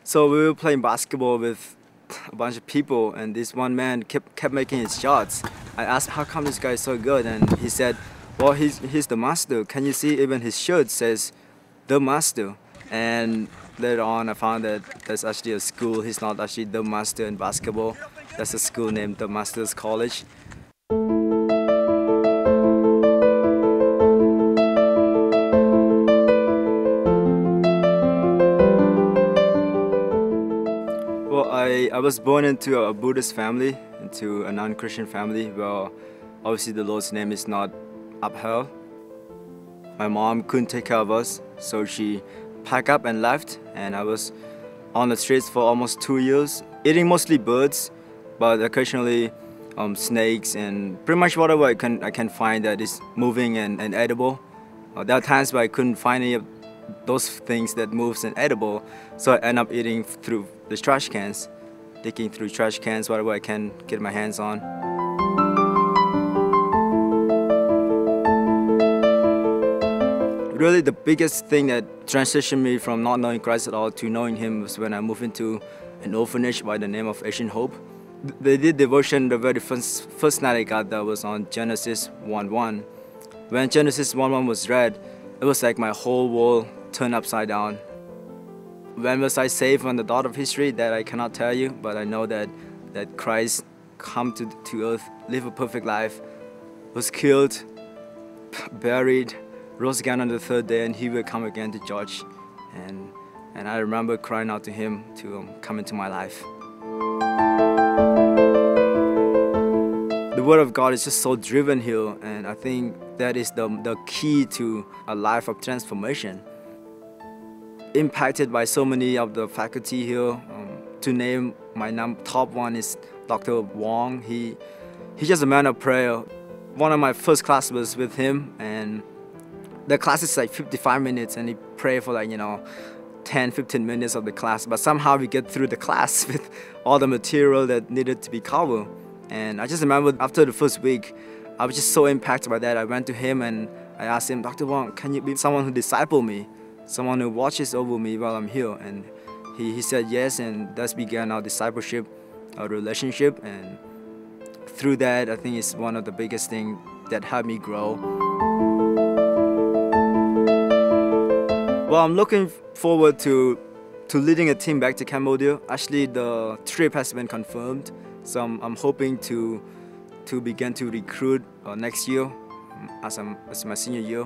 So we were playing basketball with a bunch of people, and this one man kept making his shots. I asked, how come this guy is so good? And he said, well, he's the master. Can you see even his shirt says the master? And later on I found that there's actually a school. He's not actually the master in basketball. There's a school named the Masters College. Well, I was born into a Buddhist family, into a non-Christian family. Well, obviously the Lord's name is not upheld. My mom couldn't take care of us, so she packed up and left, and I was on the streets for almost 2 years, eating mostly birds, but occasionally snakes and pretty much whatever I can find that is moving and edible. There are times where I couldn't find any of those things that moves and edible, so I end up eating through the trash cans, digging through trash cans, whatever I can get my hands on. Really, the biggest thing that transitioned me from not knowing Christ at all to knowing Him was when I moved into an orphanage by the name of Asian Hope. They did devotion the very first night I got there was on Genesis 1:1. When Genesis 1:1 was read, it was like my whole world turned upside down. When was I saved on the dot of history? That I cannot tell you, but I know that Christ come to earth, live a perfect life, was killed, buried, rose again on the third day, and He will come again to judge. And I remember crying out to Him to come into my life. The Word of God is just so driven here, and I think that is the key to a life of transformation. Impacted by so many of the faculty here. To name my top one is Dr. Wong. He's just a man of prayer. One of my first classes was with him, and the class is like 55 minutes, and he prayed for 10-15 minutes of the class, but somehow we get through the class with all the material that needed to be covered. And I just remember after the first week, I was just so impacted by that. I went to him and I asked him, Dr. Wong, can you be someone who disciple me, someone who watches over me while I'm here? And he said yes, and thus began our discipleship, our relationship. And through that, I think it's one of the biggest things that helped me grow. Well, I'm looking forward to leading a team back to Cambodia. Actually, the trip has been confirmed, so I'm hoping to begin to recruit next year, as my senior year,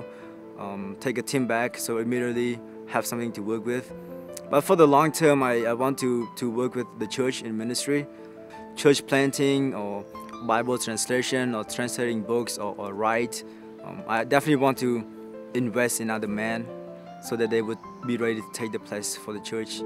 take a team back, so immediately have something to work with. But for the long term, I want to work with the church in ministry, church planting or Bible translation or translating books or write. I definitely want to invest in other men so that they would be ready to take the place for the church.